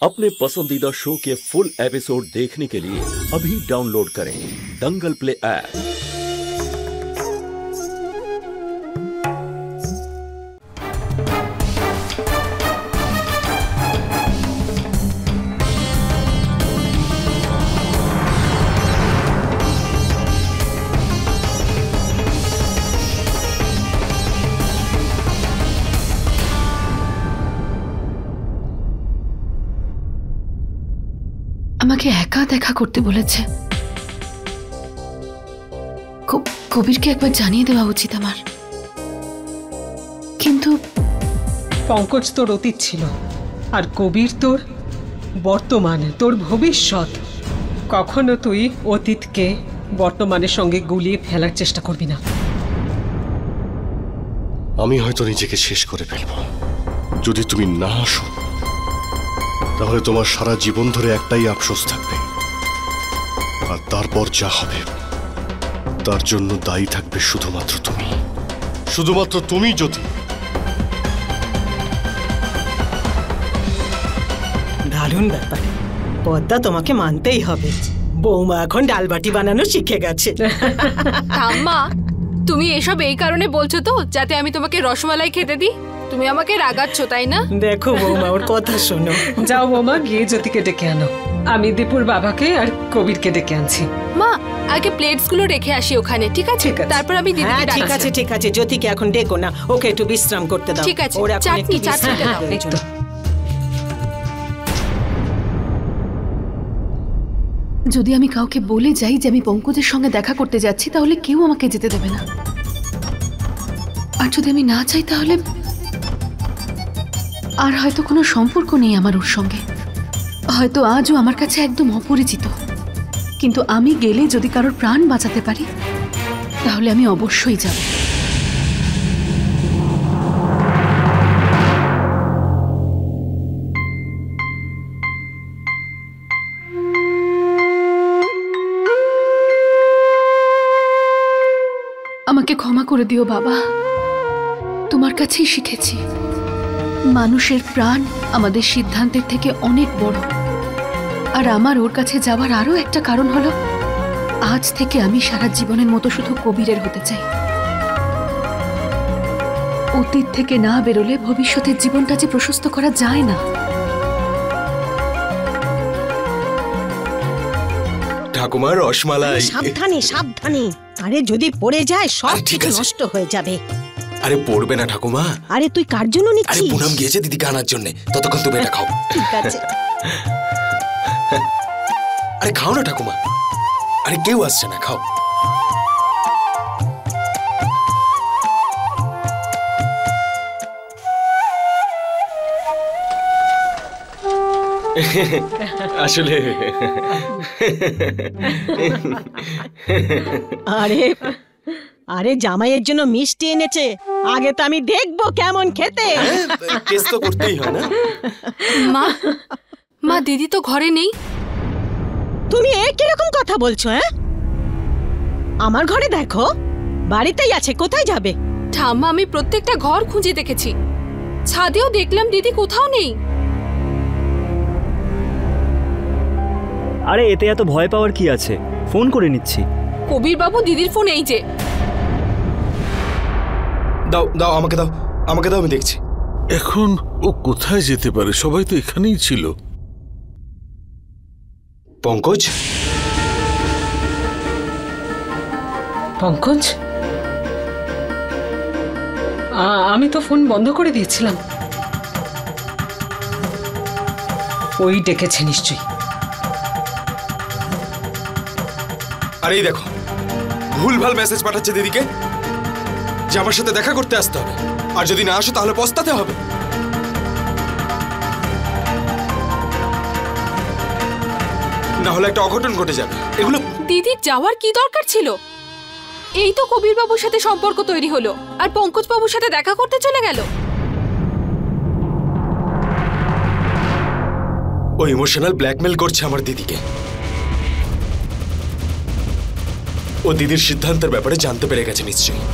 अपने पसंदीदा शो के फुल एपिसोड देखने के लिए अभी डाउनलोड करें दंगल प्ले ऐप। আমাকে একা দেখা করতে বলেছে। কবিরকে একবার জানিয়ে দেওয়া উচিত আমার। কিন্তু পঙ্কজ তোর অতীত ছিল, আর কবির তোর বর্তমানে, তোর ভবিষ্যৎ। কখনো তুই অতীতকে বর্তমানের সঙ্গে গুলিয়ে ফেলার চেষ্টা করবি না। আমি হয়তো নিজেকে শেষ করে ফেলব যদি তুমি না আসো। তাহলে তোমার সারা জীবন ধরে একটাই আফসোস থাকবে, আর তারপর যা হবে তার জন্য দায়ী থাকবে শুধুমাত্র তুমি, শুধুমাত্র তুমি। জ্যোতি, দারুণ ব্যাপার পদ্মা, তোমাকে মানতেই হবে। বৌমা এখন ডালবাটি বানানো শিখে গেছে। আম্মা, তুমি এসব এই কারণে বলছো তো যাতে আমি তোমাকে রসমালাই খেতে দিই? তুমি আমাকে রাগাচ্ছ তাই না? দেখো বৌমা, ওর কথা শোনো। যাও বৌমা, গিয়ে জ্যোতিকে ডেকে আনো। আমি দীপুর বাবাকে আর কবিরকে ডেকে আনছি। মা, আগে প্লেটস গুলো রেখে আসি ওখানে, ঠিক আছে? তারপর আমি দিদিকে ডাকছি। ঠিক আছে ঠিক আছে, জ্যোতিকে এখন ডেকো না, ওকে একটু বিশ্রাম করতে দাও। ঠিক আছে, চাটনিটা দাও একটু। যদি আমি কাউকে বলে যাই যে আমি পঙ্কজের সঙ্গে দেখা করতে যাচ্ছি, তাহলে কেউ আমাকে যেতে দেবে না। আর যদি আমি না চাই, তাহলে আর হয়তো কোনো সম্পর্ক নেই আমার ওর সঙ্গে। হয়তো আজও আমার কাছে একদম অপরিচিত, কিন্তু আমি গেলে যদি কারোর প্রাণ বাঁচাতে পারি, তাহলে আমি অবশ্যই যাব। আমাকে ক্ষমা করে দিও বাবা, তোমার কাছেই শিখেছি মানুষের প্রাণ আমাদের সিদ্ধান্তের থেকে অনেক বড়। আর আমার ওর কাছে যাওয়ার আরো একটা কারণ হলো, আজ থেকে আমি সারা জীবনের মতো শুধু কবিরের হতে চাই। অতীত থেকে না বেরোলে ভবিষ্যতের জীবনটা যে প্রশস্ত করা যায় না। ঠাকুমার রসমালাই। সাবধানে সাবধানে, আরে যদি পড়ে যায় সব কিছু নষ্ট হয়ে যাবে। আরে পড়বে না ঠাকুমা। আরে তুই কার জন্য নিচ্ছিস? আরে পুনম গিয়েছে দিদিকে আনার জন্য, ততক্ষণ তুমি এটা খাও। ঠিক আছে। আরে খাও না ঠাকুমা, আরে কেউ আসছে না, খাও। আসলে আরে আরে জামাইয়ের জন্য মিষ্টি এনেছে, আগে তো আমি দেখবো কেমন খেতে। টেস্ট তো করতেই হয় না। মা, মা দিদি তো ঘরে নেই। তুমি কিরকম কথা বলছো? আমার ঘরে দেখো, বাড়িতেই আছে, কোথায় যাবে? ঠাম্মা, আমি প্রত্যেকটা ঘর খুঁজে দেখেছি, ছাদেও দেখলাম, দিদি কোথাও নেই। আরে এতে এত ভয় পাওয়ার কি আছে, ফোন করে নিচ্ছি। কবির বাবু, দিদির ফোন এই যে। দাও দাও, আমাকে দাও, আমাকে দাও, আমি দেখছি। এখন ও কোথায় যেতে পারে? সবাই তো এখানেই ছিল। পঙ্কজ, পঙ্কজ, আমি তো ফোন বন্ধ করে দিয়েছিলাম। ওই ডেকেছে নিশ্চয়ই। আরে এই দেখো, ভুলভাল মেসেজ পাঠাচ্ছে দিদিকে যে আমার সাথে দেখা করতে আসতে হবে, আর যদি না আসো তাহলে পস্তাতে হবে। না হলে একটা অঘটন ঘটে যাবে। এগুলো দিদির যাওয়ার কি দরকার ছিল? এই তো কবির বাবুর সাথে সম্পর্ক তৈরি হলো, আর পঙ্কজ বাবুর সাথে দেখা করতে চলে গেল। ও ইমোশনাল ব্ল্যাকমেল করছে আমার দিদিকে। ও দিদির সিদ্ধান্তের ব্যাপারে জানতে পেরে গেছে নিশ্চয়ই।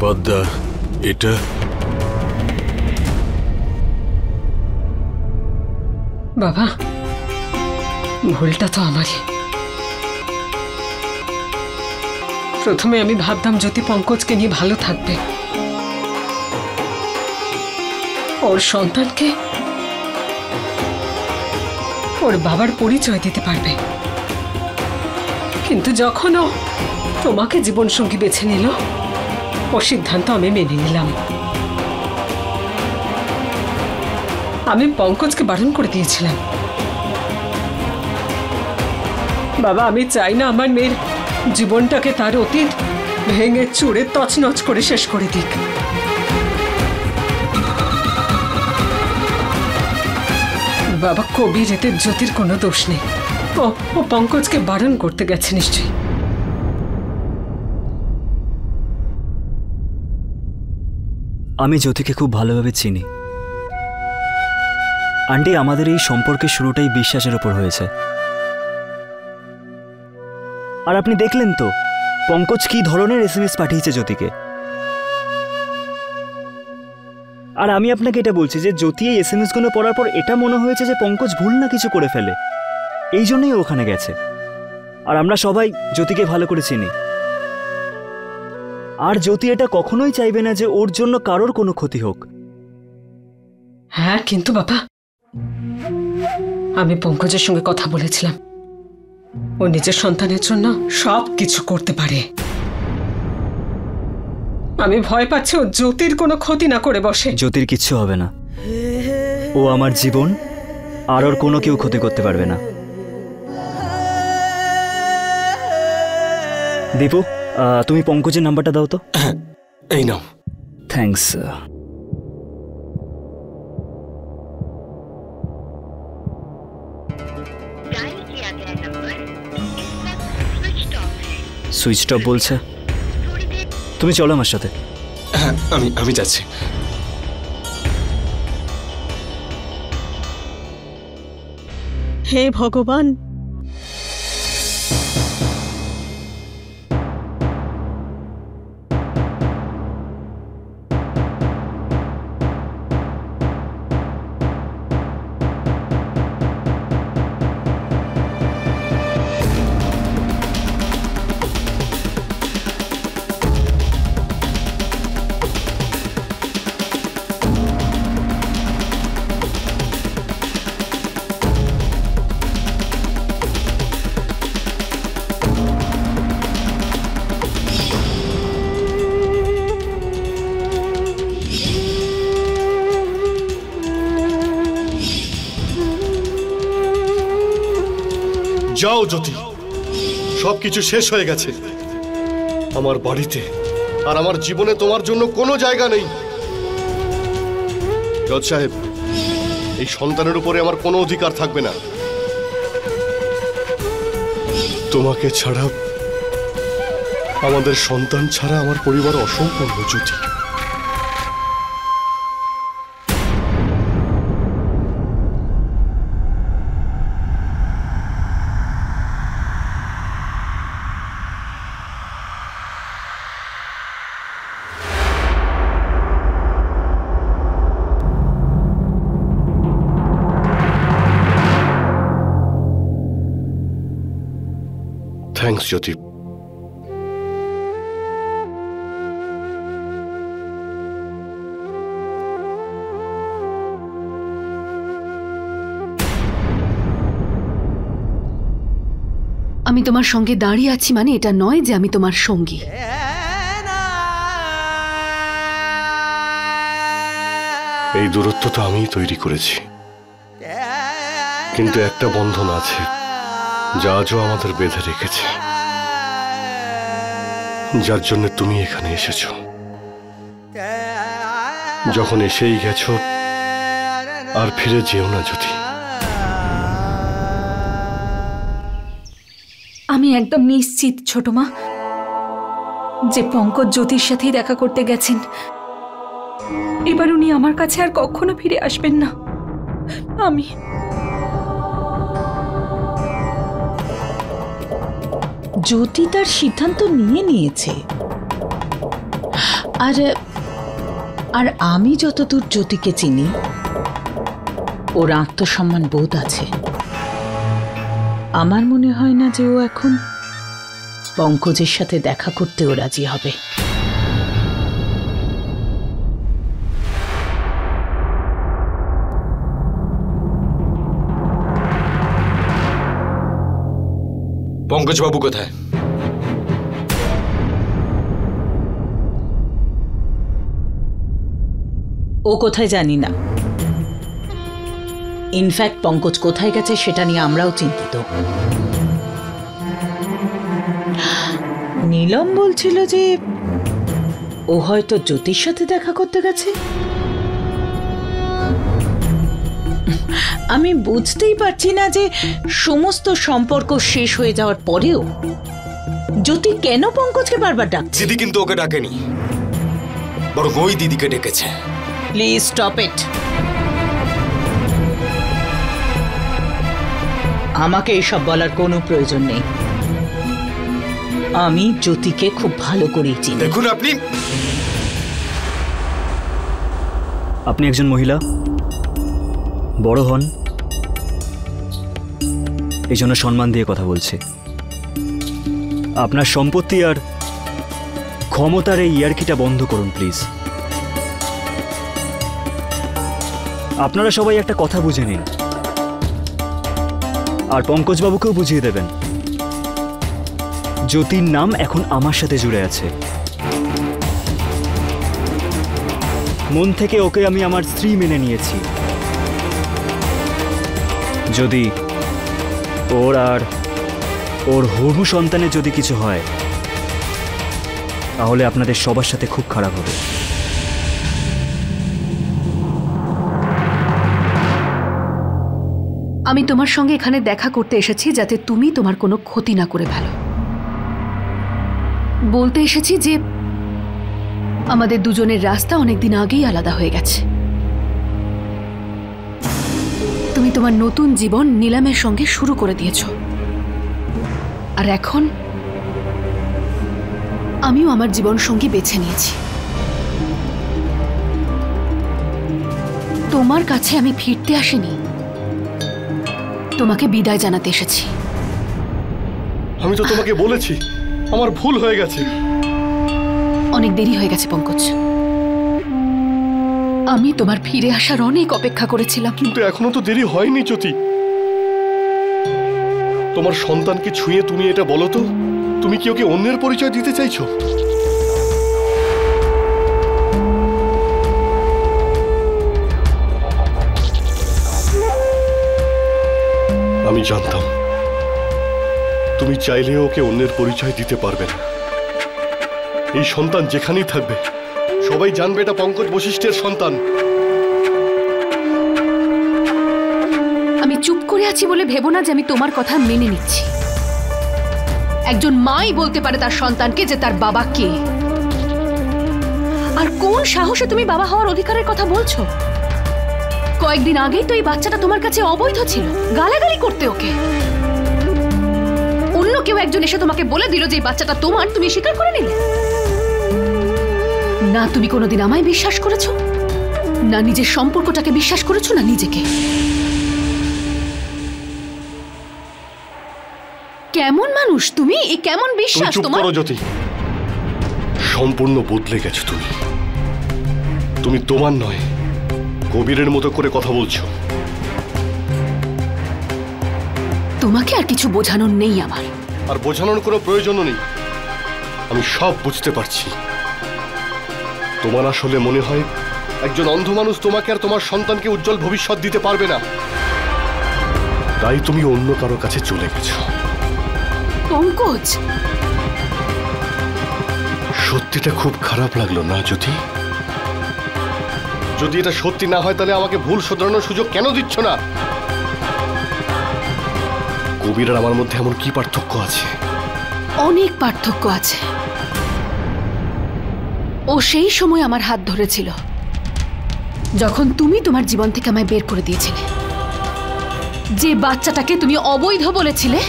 পদ্মা, এটা বাবা, ভুলটা তো আমারই। প্রথমে আমি ভাবতাম জ্যোতি পঙ্কজকে নিয়ে ভালো থাকবে, ওর সন্তানকে ওর বাবার পরিচয় দিতে পারবে। কিন্তু যখন ও তোমাকে জীবনসঙ্গী বেছে নিল, ও সিদ্ধান্ত আমি মেনে নিলাম। আমি পঙ্কজকে বারণ করে দিয়েছিলাম, বাবা আমি চাই না আমার মেয়ের জীবনটাকে তার অতীত ভেঙে চুড়ে তছনছ করে শেষ করে দিক। বাবা, কবির এতে জ্যোতির কোনো দোষ নেই। ও পঙ্কজকে বারণ করতে গেছে নিশ্চয়ই। আমি জ্যোতিকে খুব ভালোভাবে চিনি আন্টি। আমাদের এই সম্পর্কের শুরুটাই বিশ্বাসের ওপর হয়েছে। আর আপনি দেখলেন তো পঙ্কজ কি ধরনের SMS পাঠিয়েছে জ্যোতিকে। আর আমি আপনাকে এটা বলছি যে জ্যোতি এই SMS গুলো পড়ার পর এটা মনে হয়েছে যে পঙ্কজ ভুল না কিছু করে ফেলে, এই জন্যই ওখানে গেছে। আর আমরা সবাই জ্যোতিকে ভালো করে চিনি। আর জ্যোতি এটা কখনোই চাইবে না যে ওর জন্য কারোর কোনো ক্ষতি হোক। হ্যাঁ, কিন্তু বাবা আমি পঙ্কজের সঙ্গে কথা বলেছিলাম, ও নিজের সন্তানের জন্য সব কিছু করতে পারে। আমি ভয় পাচ্ছি ও জ্যোতির কোনো ক্ষতি না করে বসে। জ্যোতির কিচ্ছু হবে না, ও আমার জীবন, আর ওর কোনো কেউ ক্ষতি করতে পারবে না। দীপু, তুমি পঙ্কজের নাম্বারটা দাও তো। এই নাও। থ্যাঙ্কস। সুইচ অফ বলছে। তুমি চলো আমার সাথে। হ্যাঁ, আমি যাচ্ছি। হে ভগবান, যাও জ্যোতি, সবকিছু শেষ হয়ে গেছে। আমার বাড়িতে আর আমার জীবনে তোমার জন্য কোনো জায়গা নেই। জজ সাহেব, এই সন্তানের উপরে আমার কোনো অধিকার থাকবে না। তোমাকে ছাড়া, আমাদের সন্তান ছাড়া আমার পরিবার অসম্পূর্ণ জ্যোতি। থ্যাঙ্কস জ্যোতি। আমি তোমার সঙ্গে দাঁড়িয়ে আছি মানে এটা নয় যে আমি তোমার সঙ্গী। এই দূরত্ব তো আমিই তৈরি করেছি, কিন্তু একটা বন্ধন আছে যা আজও আমাদের বেঁধে রেখেছে, যার জন্য তুমি এখানে এসেছো। যখন এসেই গেছো আর ফিরে যেও না জ্যোতি। আমি একদম নিশ্চিত ছোট মা যে পঙ্কজ জ্যোতির সাথেই দেখা করতে গেছেন। এবার উনি আমার কাছে আর কখনো ফিরে আসবেন না। আমি জ্যোতি তার সিদ্ধান্ত নিয়েছে। আর আমি যতদূর জ্যোতিকে চিনি, ওর আত্মসম্মান বোধ আছে। আমার মনে হয় না যে ও এখন পঙ্কজের সাথে দেখা করতেও রাজি হবে। পঙ্কজ বাবু কোথায়? ও কোথায় জানি না। ইনফ্যাক্ট পঙ্কজ কোথায় গেছে সেটা নিয়ে আমরাও চিন্তিত। নীলম বলছিল যে ও হয়তো জ্যোতির সাথে দেখা করতে গেছে। আমি বুঝতেই পারছি না যে সমস্ত সম্পর্ক শেষ হয়ে যাওয়ার পরেও জ্যোতি কেন পঙ্কজকে বারবার ডাকছে। দিদি কিন্তু ওকে ডাকেনি, বরং ওই দিদিকে ডেকেছে। Please stop it. আমাকে এসব বলার কোনো প্রয়োজন নেই। আমি জ্যোতিকে খুব ভালো করেই চিনি। দেখুন আপনি একজন মহিলা, বড় হন, এই জন্য সম্মান দিয়ে কথা বলছি। আপনার সম্পত্তি আর ক্ষমতার এই ইয়ার্কিটা বন্ধ করুন প্লিজ। আপনারা সবাই একটা কথা বুঝে নিন, আর পঙ্কজবাবুকেও বুঝিয়ে দেবেন জ্যোতির নাম এখন আমার সাথে জুড়ে আছে। মন থেকে ওকে আমি আমার স্ত্রী মেনে নিয়েছি। যদি ওর আর ওর হবু সন্তানের যদি কিছু হয় তাহলে আপনাদের সবার সাথে খুব খারাপ হবে। আমি তোমার সঙ্গে এখানে দেখা করতে এসেছি যাতে তুমি তোমার কোনো ক্ষতি না করে ফেলো। বলতে এসেছি যে আমাদের দুজনের রাস্তা অনেকদিন আগেই আলাদা হয়ে গেছে। তুমি তোমার নতুন জীবন নীলামের সঙ্গে শুরু করে দিয়েছো, আর এখন আমিও আমার জীবন সঙ্গী বেছে নিয়েছি। তোমার কাছে আমি ফিরতে আসিনি, তোমাকে বিদায় জানাতে এসেছি। আমি তো তোমাকে বলেছি আমার ভুল হয়ে গেছে। অনেক দেরি হয়ে গেছে পঙ্কজ। আমি তোমার ফিরে আসার অনেক অপেক্ষা করেছিলাম। কিন্তু এখনো তো দেরি হয়নি জ্যোতি। তোমার সন্তানকে ছুঁয়ে তুমি এটা বলো তো, তুমি কি ওকে অন্যের পরিচয় দিতে চাইছো? আমি জানতাম তুমি চাইলেও ওকে অন্যের পরিচয় দিতে পারবে না। এই সন্তান যেখানেই থাকবে সবাই জানবে এটা পঙ্কজ বশিষ্ঠের সন্তান। আমি চুপ করে আছি বলে ভেবো না যে আমি তোমার কথা মেনে নিচ্ছি। একজন মাই বলতে পারে তার সন্তানকে যে তার বাবা কে। আর কোন সাহসে তুমি বাবা হওয়ার অধিকারের কথা বলছো? কয়েকদিন আগেই তো এই বাচ্চাটা তোমার কাছে অবৈধ ছিল, গালাগালি করতে ওকে। অন্য কেউ একজন এসে তোমাকে বলে দিল যে এই বাচ্চাটা তোমার, তুমি স্বীকার করে নিলে। না তুমি কোনোদিন আমায় বিশ্বাস করেছো, না নিজের সম্পর্কটাকে বিশ্বাস করেছো, না নিজেকে। কেমন মানুষ তুমি? এই কেমন বিশ্বাস তোমার? চুপ করো জ্যোতি, সম্পূর্ণ বদলে গেছো তুমি। তুমি তোমার নয় কবিরের মতো করে কথা বলছো। তোমাকে আর কিছু বোঝানোর নেই আমার। আর বোঝানোর কোনো প্রয়োজনও নেই, আমি সব বুঝতে পারছি। তোমার আসলে মনে হয় একজন অন্ধ মানুষ তোমাকে আর তোমার সন্তানকে উজ্জ্বল ভবিষ্যৎ দিতে পারবে না, তাই তুমি অন্য কারো কাছে চলে গেছো। পঙ্কজ, সত্যিটা খুব খারাপ লাগলো না জ্যোতি? যদি এটা সত্যি না হয় তাহলে আমাকে ভুল শোধরানোর সুযোগ কেন দিচ্ছ না? কবির আর আমার মধ্যে এমন কি পার্থক্য আছে? অনেক পার্থক্য আছে। ও সেই সময় আমার হাত ধরেছিল যখন তুমি তোমার জীবন থেকে আমায় বের করে দিয়েছিলে। যে বাচ্চাটাকে তুমি অবৈধ বলেছিলে,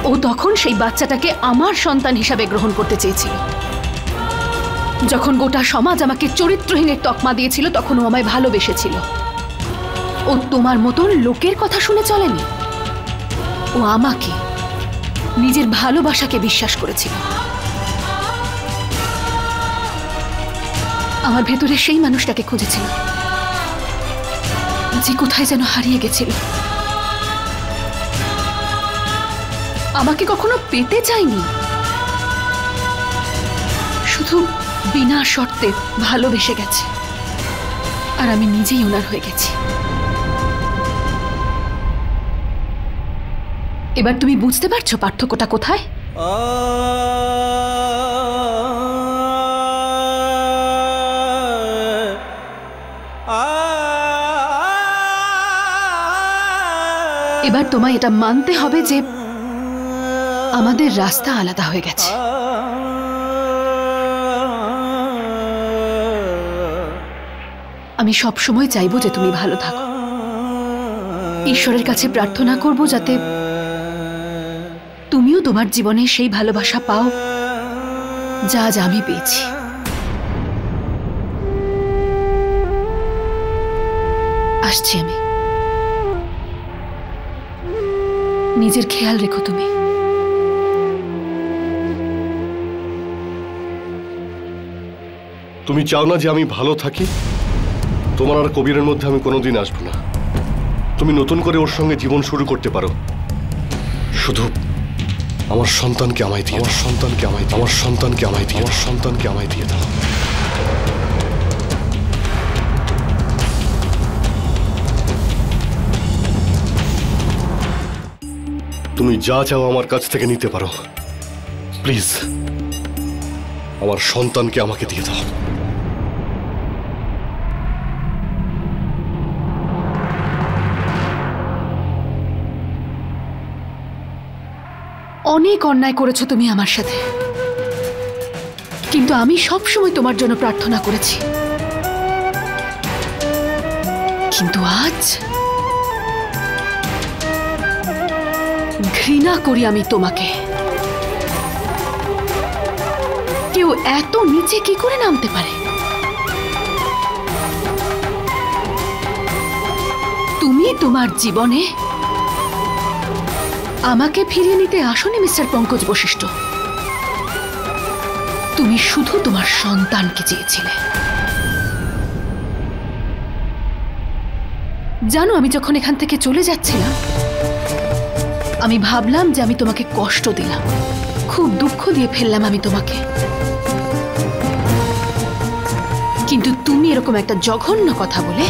ও তখন সেই বাচ্চাটাকে আমার সন্তান হিসাবে গ্রহণ করতে চেয়েছিল। যখন গোটা সমাজ আমাকে চরিত্রহীনের তকমা দিয়েছিল তখন ও আমায় ভালোবেসেছিল। ও তোমার মতন লোকের কথা শুনে চলেনি। ও আমাকে, নিজের ভালোবাসাকে বিশ্বাস করেছিল। আমার ভেতরে সেই মানুষটাকে খুঁজেছিল যে কোথায় যেন হারিয়ে গেছিল। আমাকে কখনো পেতে চাইনি, শুধু বিনা শর্তে ভালোবেসে গেছে, আর আমি নিজেই ওনার হয়ে গেছি। এবার তুমি বুঝতে পারছো পার্থক্যটা কোথায়? এবার তোমায় এটা মানতে হবে যে আমাদের রাস্তা আলাদা হয়ে গেছে। আমি সব সময় চাইবো যে তুমি ভালো থাকো। ঈশ্বরের কাছে প্রার্থনা করব যাতে তুমিও তোমার জীবনে সেই ভালোবাসা পাও যা আজ আমি পেয়েছি। আসছি আমি। নিজের খেয়াল রেখো তুমি। তুমি চাও না যে আমি ভালো থাকি? তোমার আর কবিরের মধ্যে আমি কোনোদিন আসবো না। তুমি নতুন করে ওর সঙ্গে জীবন শুরু করতে পারো। শুধু আমার সন্তানকে আমায় দিয়ে, আমার সন্তানকে আমায়, আমার সন্তানকে আমায় দিয়ে, আমার সন্তানকে আমায় দিয়ে দাও। তুমি যা চাও আমার কাছ থেকে নিতে পারো, প্লিজ আমার সন্তানকে আমাকে দিয়ে দাও। অনেক অন্যায় করেছো তুমি আমার সাথে, কিন্তু আমি সব সময় তোমার জন্য প্রার্থনা করেছি। কিন্তু আজ ঘৃণা করি আমি তোমাকে। কেউ এত নিচে কি করে নামতে পারে? তুমি তোমার জীবনে আমাকে ফিরিয়ে নিতে আসোনি মিস্টার পঙ্কজ বশিষ্ঠ। তুমি শুধু তোমার সন্তানকে চেয়েছিলে। জানো, আমি যখন এখান থেকে চলে যাচ্ছিলাম আমি ভাবলাম যে আমি তোমাকে কষ্ট দিলাম, খুব দুঃখ দিয়ে ফেললাম আমি তোমাকে। কিন্তু তুমি এরকম একটা জঘন্য কথা বলে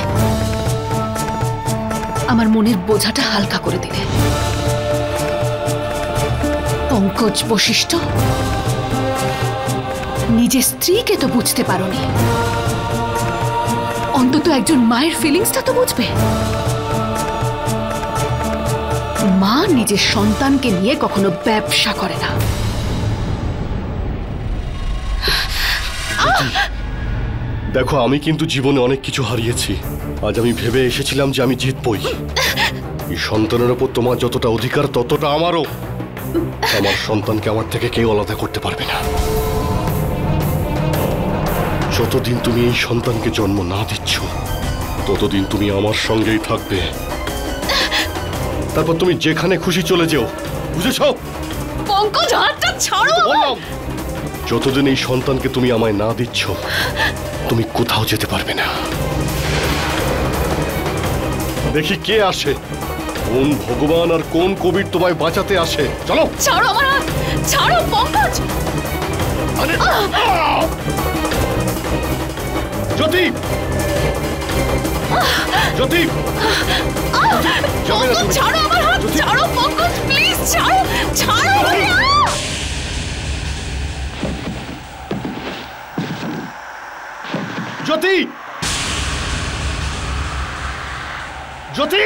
আমার মনের বোঝাটা হালকা করে দিলে। পঙ্কজ বশিষ্ঠ, নিজের স্ত্রীকে তো বুঝতে পারোনি, অন্তত একজন মায়ের ফিলিংসটা তো বুঝবে। মা নিজের সন্তানকে নিয়ে কখনো ব্যবসা করে না। দেখো, আমি কিন্তু জীবনে অনেক কিছু হারিয়েছি। আজ আমি ভেবে এসেছিলাম যে আমি জিতবই। এই সন্তানের উপর তোমার যতটা অধিকার ততটা আমারও। আমার সন্তানকে আমার থেকে কেউ আলাদা করতে পারবে না। যতদিন তুমি এই সন্তানকে জন্ম না দিচ্ছ ততদিন তুমি আমার সঙ্গেই থাকবে। তারপর তুমি যেখানে খুশি চলে যেও, বুঝেছ? পঙ্কজ, হাতটা ছাড়ো। বললাম, যতদিন এই সন্তানকে তুমি আমায় না দিচ্ছ তুমি কোথাও যেতে পারবে না। দেখি কে আসে, কোন ভগবান আর কোন কবির তোমায় বাঁচাতে আসে। চলো। ছাড়ো আমার হাত, ছাড়ো পঙ্কজ। জ্যোতি, জ্যোতি, ছাড়ো আমার হাত, ছাড়ো পঙ্কজ, প্লিজ ছাড়ো, ছাড়ো। জ্যোতি, জ্যোতি।